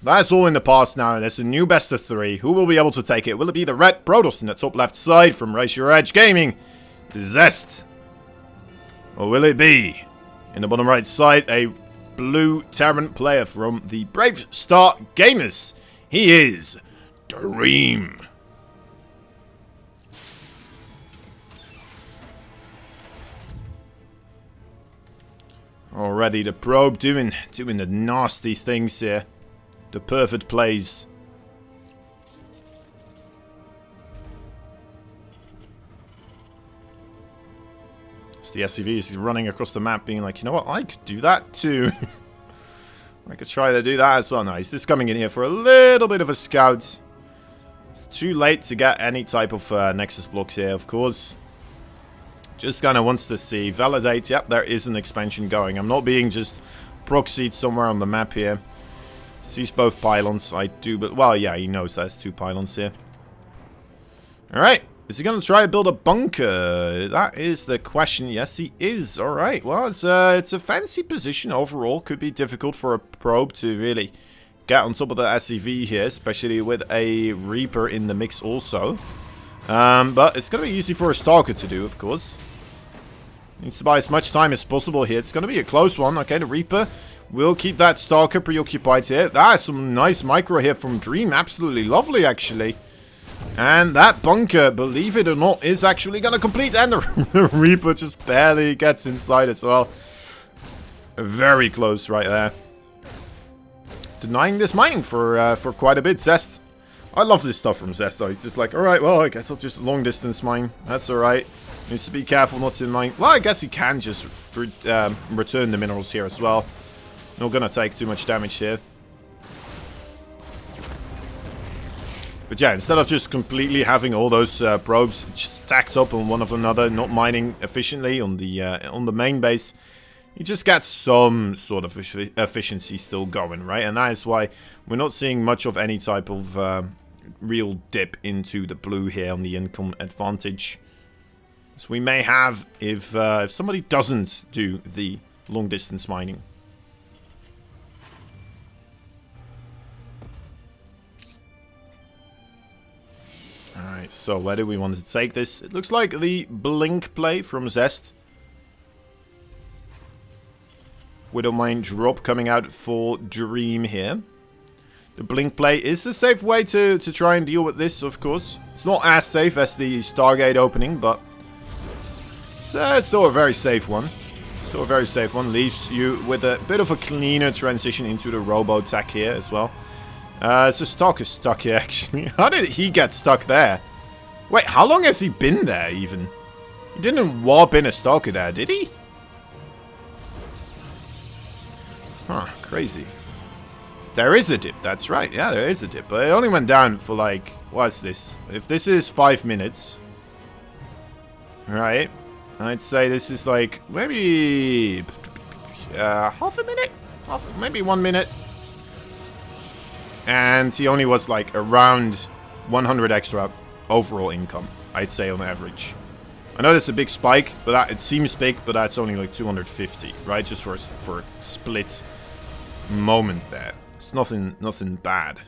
That's all in the past now, and there's a new best of 3. Who will be able to take it? Will it be the red Protoss in the top left side from Raise Your Edge Gaming? ZEST? Or will it be, in the bottom right side, a blue Terran player from the Brave Star Gamers? He is Dream. Already the probe doing the nasty things here. The perfect plays. As the SCV is running across the map being like, you know what, I could do that too. I could try to do that as well. No, he's just coming in here for a little bit of a scout. It's too late to get any type of Nexus blocks here, of course. Just kind of wants to see, validate, yep, there is an expansion going. I'm not being just proxied somewhere on the map here. Sees both pylons, I do, but, well, yeah, he knows there's 2 pylons here. Alright, is he going to try to build a bunker? That is the question. Yes, he is. Alright, well, it's a fancy position overall. Could be difficult for a probe to really get on top of the SCV here, especially with a Reaper in the mix also. But it's going to be easy for a Stalker to do, of course. Needs to buy as much time as possible here. It's going to be a close one. Okay, the Reaper will keep that Stalker preoccupied here. That is some nice micro here from Dream. Absolutely lovely, actually. And that bunker, believe it or not, is actually going to complete. And the Reaper just barely gets inside as well. Very close right there. Denying this mining for quite a bit. ZEST. I love this stuff from ZEST though. He's just like, alright, well, I guess I'll just long distance mine. That's alright. Needs to be careful not to mine. Well, I guess he can just return the minerals here as well. Not gonna take too much damage here. But yeah, instead of just completely having all those probes stacked up on one of another, not mining efficiently on the main base, you just get some sort of efficiency still going, right? And that is why we're not seeing much of any type of real dip into the blue here on the income advantage. So we may have if somebody doesn't do the long distance mining. Alright, so where do we want to take this? It looks like the blink play from ZEST. Widowmine drop coming out for Dream here. The blink play is a safe way to try and deal with this, of course. It's not as safe as the Stargate opening, but it's still a very safe one. Still a very safe one. Leaves you with a bit of a cleaner transition into the robo tech here as well. So Stalker is stuck here, actually. How did he get stuck there? Wait, how long has he been there, even? He didn't warp in a Stalker there, did he? Huh, crazy. There is a dip, that's right. Yeah, there is a dip. But it only went down for like, what's this? If this is 5 minutes. Right. I'd say this is like, maybe half a minute? Maybe 1 minute. And he only was like around 100 extra overall income, I'd say on average. I know that's a big spike, but it seems big, but that's only like 250, right? Just for a split moment there. It's nothing bad.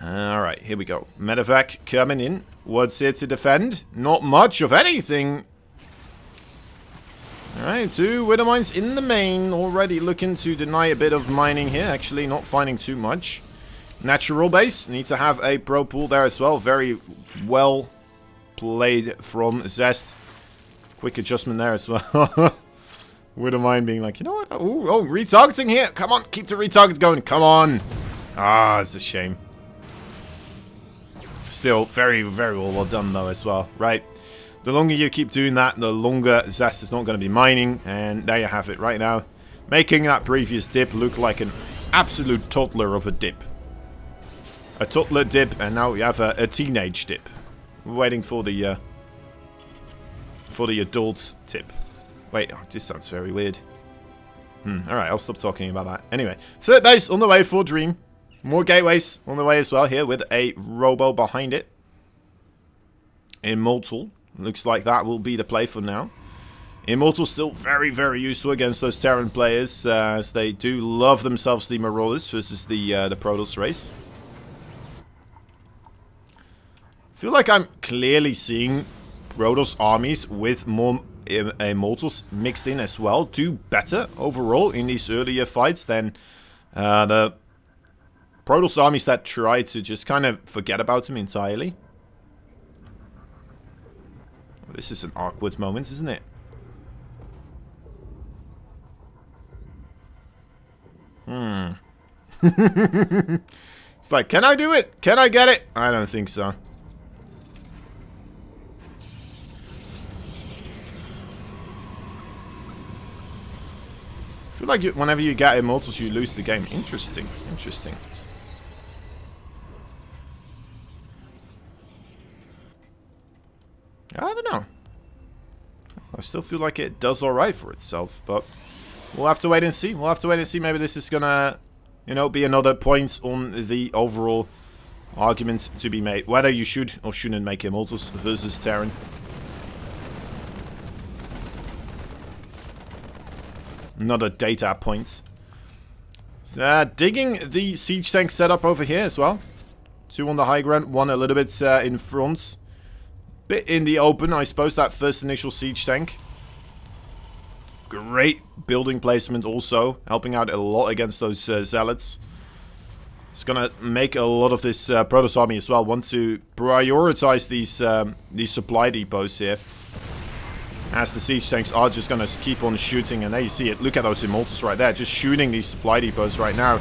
Alright, here we go. Medevac coming in. What's here to defend? Not much of anything. Alright, 2 Widow Mines in the main. Already looking to deny a bit of mining here. Actually, not finding too much. Natural base. Need to have a pro pool there as well. Very well played from ZEST. Quick adjustment there as well. Wouldn't mind being like, you know what? Oh, retargeting here. Come on, keep the retarget going. Come on. Ah, it's a shame. Still, very, very well done though as well. Right. The longer you keep doing that, the longer ZEST is not going to be mining. And there you have it right now. Making that previous dip look like an absolute toddler of a dip. A toddler dip, and now we have a teenage dip. We're waiting for the adult tip. Wait, this sounds very weird. Alright, I'll stop talking about that. Anyway, third base on the way for Dream. More gateways on the way as well here with a robo behind it. Immortal. Looks like that will be the play for now. Immortals still very, very useful against those Terran players, as they do love themselves the Marauders versus the Protoss race. Feel like I'm clearly seeing Protoss armies with more Immortals mixed in as well do better overall in these earlier fights than the Protoss armies that try to just kind of forget about him entirely. Well, this is an awkward moment, isn't it? It's like, can I do it? Can I get it? I don't think so. I feel like whenever you get Immortals, you lose the game. Interesting. Interesting. I don't know. I still feel like it does alright for itself, but we'll have to wait and see. We'll have to wait and see. Maybe this is gonna, you know, be another point on the overall argument to be made. Whether you should or shouldn't make Immortals versus Terran. Another data point. Digging the siege tank setup over here as well. 2 on the high ground, 1 a little bit in front. Bit in the open, I suppose, that first initial siege tank. Great building placement also, helping out a lot against those zealots. It's gonna make a lot of this Protoss army as well want to prioritize these supply depots here. As the siege tanks are just gonna keep on shooting, and there you see it. Look at those Immortals right there, just shooting these supply depots right now.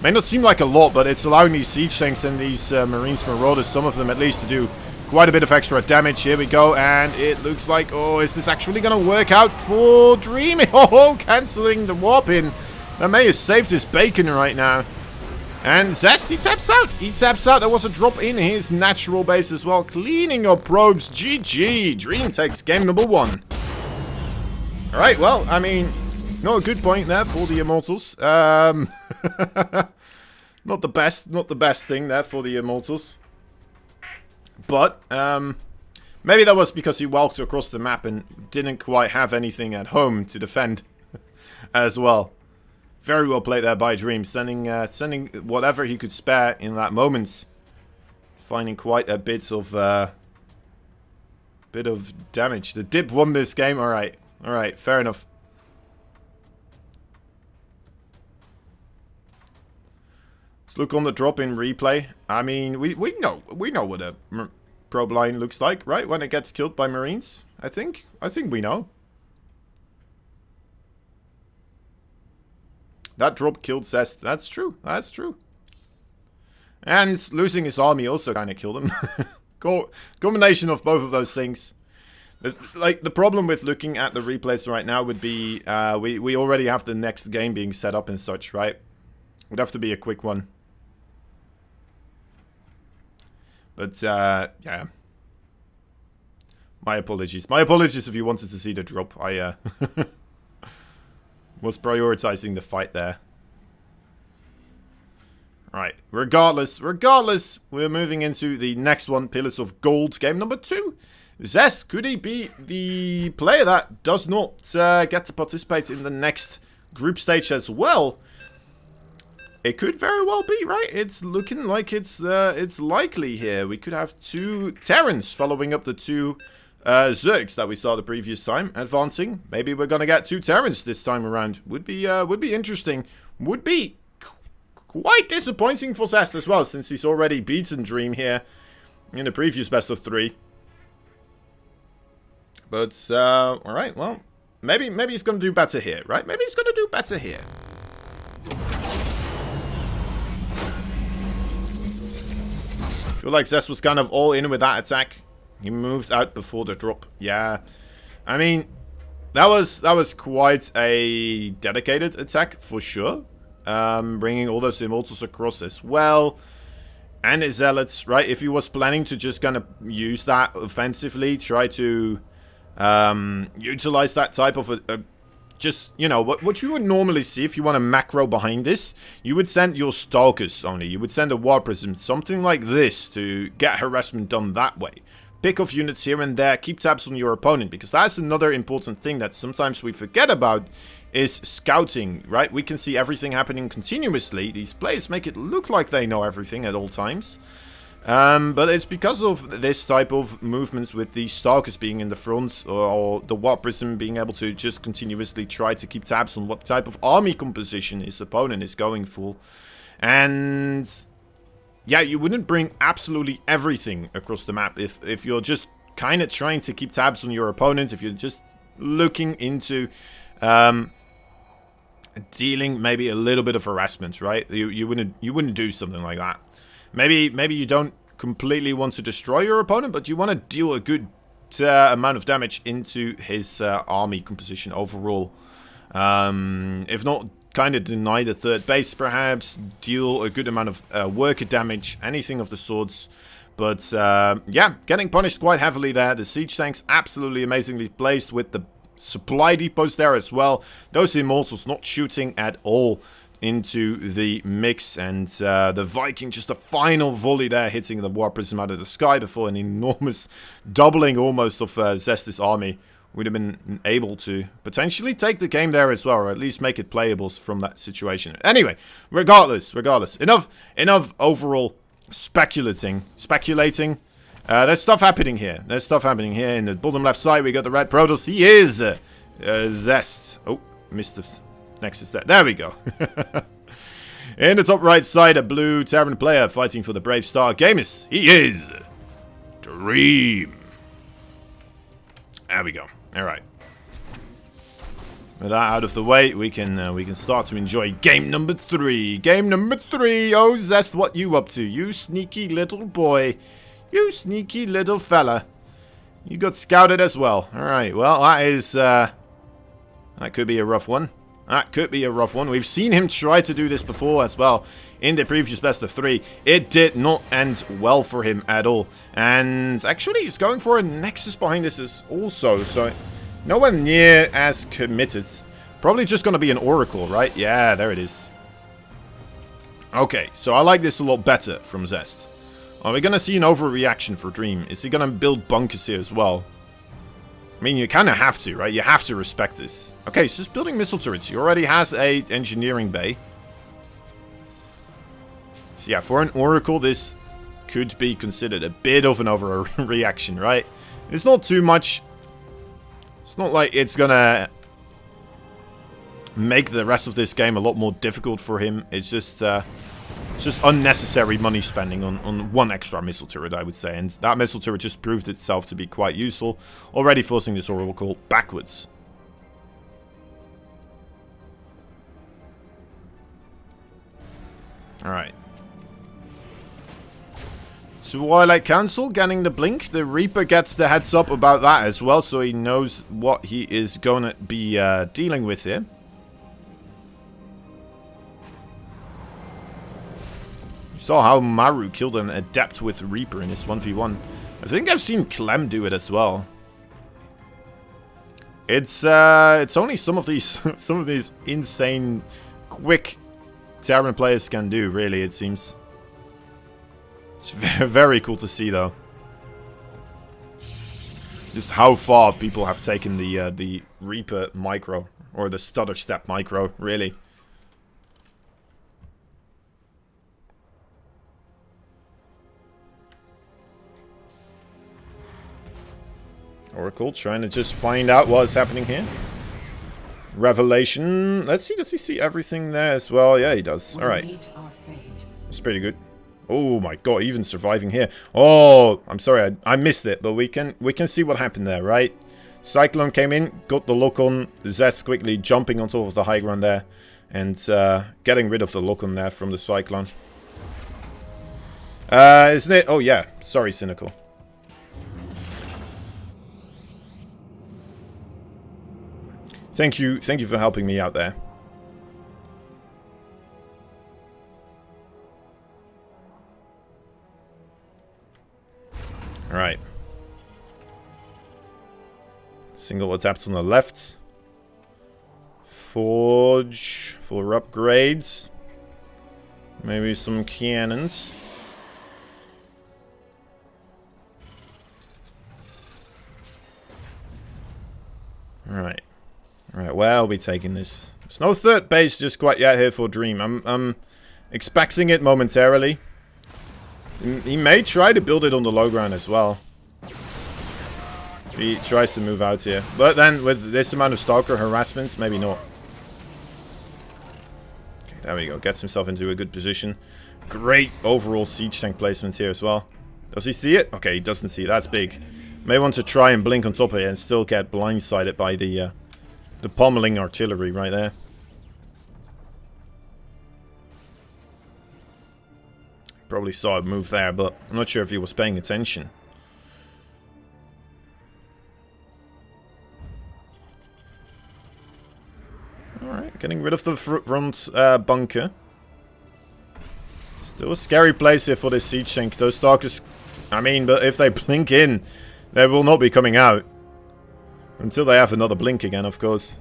May not seem like a lot, but it's allowing these siege tanks and these Marines Marauders, some of them at least, to do quite a bit of extra damage. Here we go, and it looks like, oh, is this actually gonna work out for Dream? Oh, cancelling the warp in. That may have saved his bacon right now. And ZEST, he taps out. He taps out. There was a drop in his natural base as well. Cleaning up probes. GG. Dream takes game number 1. Alright, well, I mean, not a good point there for the Immortals. Not the best thing there for the Immortals. But, maybe that was because he walked across the map and didn't quite have anything at home to defend as well. Very well played there by Dream, sending whatever he could spare in that moment. Finding quite a bit of damage. The dip won this game. Alright, fair enough. Let's look on the drop in replay. I mean, we know what a probe line looks like, right? When it gets killed by Marines. I think we know. That drop killed ZEST. That's true. That's true. And losing his army also kind of killed him. Combination of both of those things. Like, the problem with looking at the replays right now would be we already have the next game being set up and such, right? Would have to be a quick one. But, yeah. My apologies. My apologies if you wanted to see the drop. I, was prioritizing the fight there. Right, regardless, we're moving into the next one, Pillars of Gold, game number 2. ZEST, could he be the player that does not get to participate in the next group stage as well? It could very well be, right? It's looking like it's likely here. We could have 2 Terrans following up the 2 Zergs that we saw the previous time advancing. Maybe we're gonna get 2 Terrans this time around. Would be interesting. Would be quite disappointing for ZEST as well, since he's already beaten Dream here in the previous best of 3. But all right, well, maybe he's gonna do better here, right? Maybe he's gonna do better here. I feel like ZEST was kind of all in with that attack. He moved out before the drop. Yeah. I mean, that was quite a dedicated attack for sure. Bringing all those Immortals across as well. And his Zealots, right? If he was planning to just kind of use that offensively, try to utilize that type of a just, you know, what you would normally see if you want a macro behind this, you would send your Stalkers only. You would send a War Prism, something like this, to get harassment done that way. pick off units here and there, keep tabs on your opponent, because that's another important thing that sometimes we forget about, is scouting, right? We can see everything happening continuously. These players make it look like they know everything at all times. But it's because of this type of movements with the Stalkers being in the front, or the Warp Prism being able to just continuously try to keep tabs on what type of army composition his opponent is going for. And yeah, you wouldn't bring absolutely everything across the map if you're just kind of trying to keep tabs on your opponent, if you're just looking into dealing maybe a little bit of harassment, right? You wouldn't do something like that. Maybe you don't completely want to destroy your opponent, but you want to deal a good amount of damage into his army composition overall. If not, kind of deny the third base, perhaps. Deal a good amount of worker damage, anything of the sorts. But yeah, getting punished quite heavily there. The siege tanks absolutely amazingly placed with the supply depots there as well. Those Immortals not shooting at all into the mix, and the Viking just a final volley there, hitting the War Prism out of the sky before an enormous doubling almost of ZEST's army would have been able to potentially take the game there as well, or at least make it playable from that situation. Anyway, regardless, enough overall speculating. There's stuff happening here. In the bottom left side, we got the Red Protoss. He is ZEST. Oh, missed the Nexus there. There we go. In the top right side, a blue Terran player fighting for the Brave Star Gamers. He is Dream. There we go. All right. With that out of the way, we can start to enjoy game number 3. Game number 3. Oh, ZEST, what you up to? You sneaky little boy. You sneaky little fella. You got scouted as well. All right. Well, that is that could be a rough one. We've seen him try to do this before as well in the previous best of 3. It did not end well for him at all. And actually, he's going for a Nexus behind this also. So, nowhere near as committed. Probably just going to be an Oracle, right? Yeah, there it is. Okay, so I like this a lot better from ZEST. Are we going to see an overreaction for Dream? Is he going to build bunkers here as well? I mean, you kind of have to, right? You have to respect this. Okay, so just building missile turrets. He already has a engineering bay. So yeah, for an Oracle, this could be considered a bit of an overreaction, right? It's not too much. It's not like it's gonna make the rest of this game a lot more difficult for him. It's just unnecessary money spending on one extra missile turret, I would say. And that missile turret just proved itself to be quite useful, already forcing this Oracle backwards. Alright. Twilight Council getting the blink. The Reaper gets the heads up about that as well, so he knows what he is going to be dealing with here. Saw how Maru killed an Adept with Reaper in his 1v1. I think I've seen Clem do it as well. It's only some of these insane quick Terran players can do, really, it seems. It's very cool to see, though. Just how far people have taken the Reaper micro, or the stutter step micro, really. Oracle trying to just find out what's happening here. Revelation. Let's see, does he see everything there as well? Yeah, he does. Alright. That's pretty good. Oh my god, even surviving here. Oh, I'm sorry, I missed it, but we can see what happened there, right? Cyclone came in, got the lock on. ZEST quickly jumping on top of the high ground there. And getting rid of the lock on there from the Cyclone. Isn't it? Oh yeah, sorry, Cynical. Thank you for helping me out there. Alright. Single adapt on the left. Forge for upgrades. Maybe some cannons. Alright. Alright, where are we taking this? There's no third base just quite yet here for Dream. I'm expecting it momentarily. He may try to build it on the low ground as well. He tries to move out here. But then with this amount of Stalker harassment, maybe not. Okay, there we go. Gets himself into a good position. Great overall siege tank placement here as well. Does he see it? Okay, he doesn't see it. That's big. May want to try and blink on top of it and still get blindsided by the pummeling artillery right there. Probably saw it move there, but I'm not sure if he was paying attention. Alright, getting rid of the front bunker. Still a scary place here for this siege tank. Those Stalkers, I mean, but if they blink in, they will not be coming out. Until they have another blink again, of course.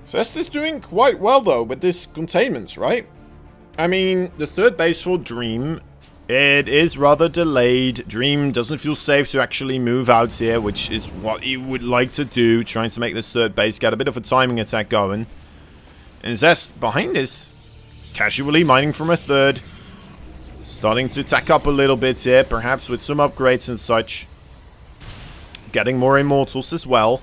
ZEST is doing quite well, though, with this containment, right? I mean, the third base for Dream, it is rather delayed. Dream doesn't feel safe to actually move out here, which is what he would like to do. Trying to make this third base get a bit of a timing attack going. And ZEST behind this, casually mining from a third. Starting to tack up a little bit here, perhaps with some upgrades and such. Getting more immortals as well.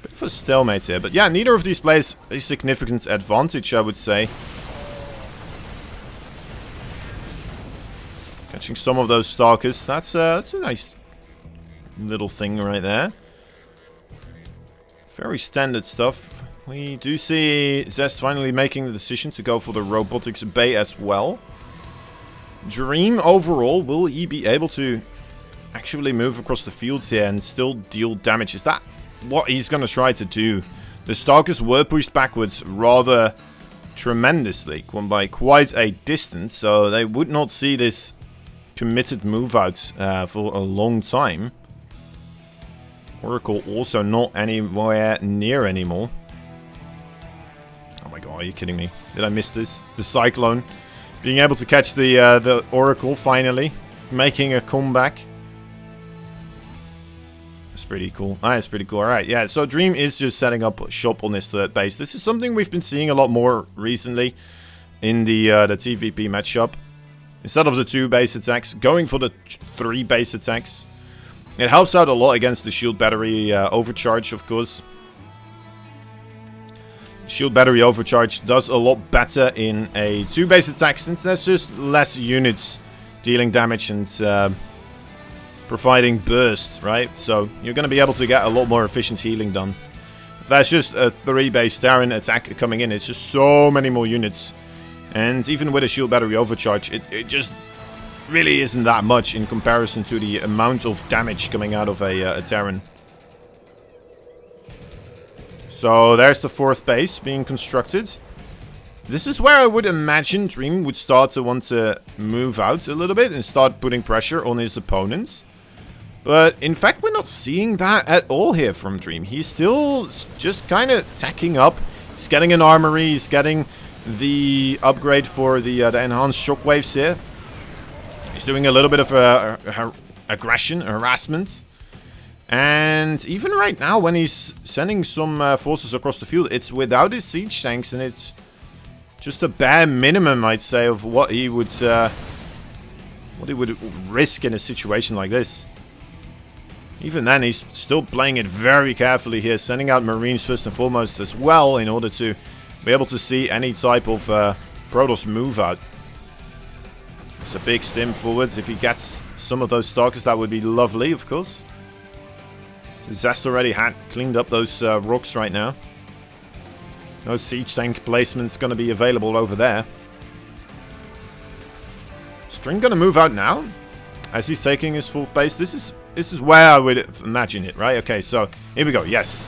Bit of a stalemate here, but yeah, neither of these plays a significant advantage, I would say. Catching some of those Stalkers, that's a nice little thing right there. Very standard stuff. We do see ZEST finally making the decision to go for the robotics bay as well. Dream overall, will he be able to actually move across the fields here and still deal damage? Is that what he's going to try to do? The Stalkers were pushed backwards rather tremendously, by quite a distance, so they would not see this committed move out for a long time. Oracle also not anywhere near anymore. Oh my god, are you kidding me? Did I miss this? The Cyclone being able to catch the Oracle finally, making a comeback. That's pretty cool. That's pretty cool. Alright, yeah, so Dream is just setting up shop on this third base. This is something we've been seeing a lot more recently in the TVP matchup. Instead of the 2 base attacks, going for the 3 base attacks. It helps out a lot against the shield battery overcharge, of course. Shield battery overcharge does a lot better in a 2 base attack, since there's just less units dealing damage and providing burst, right? So you're going to be able to get a lot more efficient healing done. If that's just a 3 base Terran attack coming in, it's just so many more units. And even with a shield battery overcharge, it just really isn't that much in comparison to the amount of damage coming out of a Terran. So there's the 4th base being constructed. This is where I would imagine Dream would start to want to move out a little bit and start putting pressure on his opponents. But in fact, we're not seeing that at all here from Dream. He's still just kind of tacking up. He's getting an armory. He's getting the upgrade for the enhanced shockwaves here. He's doing a little bit of aggression, harassment. And even right now, when he's sending some forces across the field, it's without his siege tanks, and it's just a bare minimum, I'd say, of what he would risk in a situation like this. Even then, he's still playing it very carefully here, sending out Marines first and foremost as well, in order to be able to see any type of Protoss move out. It's a big stim forwards. If he gets some of those Stalkers, that would be lovely, of course. ZEST already had cleaned up those rocks right now. No siege tank placements going to be available over there. String going to move out now as he's taking his 4th base. This is where I would imagine it, right? Okay, so here we go. Yes.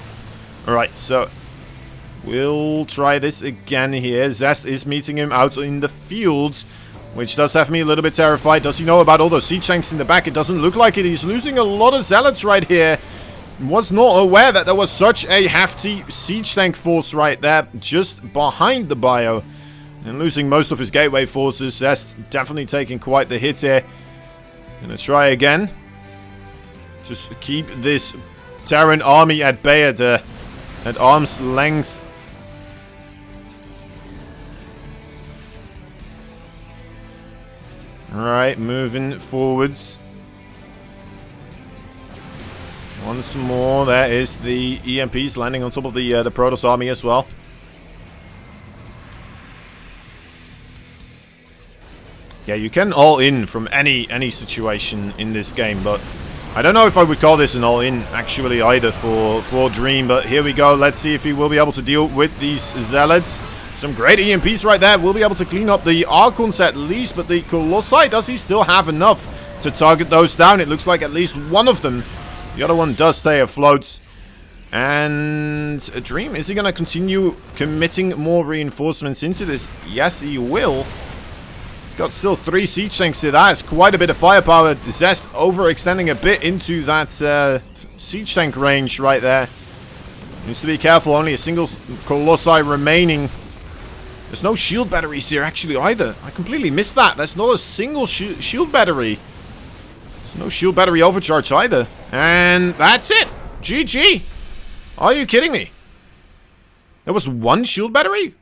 All right, so we'll try this again here. ZEST is meeting him out in the field, which does have me a little bit terrified. Does he know about all those siege tanks in the back? It doesn't look like it. He's losing a lot of zealots right here. was not aware that there was such a hefty siege tank force right there, just behind the bio. And losing most of his gateway forces. ZEST definitely taking quite the hit here. Gonna try again. Just keep this Terran army at bay at arm's length. Alright, moving forwards. Once more, there is the EMPs landing on top of the Protoss army as well. Yeah, you can all in from any situation in this game, but I don't know if I would call this an all in actually either for Dream. But here we go. Let's see if he will be able to deal with these Zealots. Some great EMPs right there. We'll be able to clean up the Archons at least, but the Colossi, does he still have enough to target those down? It looks like at least one of them. The other one does stay afloat. And a Dream, is he going to continue committing more reinforcements into this? Yes, he will. He's got still 3 siege tanks here. That is quite a bit of firepower. ZEST overextending a bit into that siege tank range right there. Needs to be careful. Only a single Colossi remaining. There's no shield batteries here actually either. I completely missed that. There's not a single shield battery. There's no shield battery overcharge either. And that's it. GG. Are you kidding me? There was one shield battery?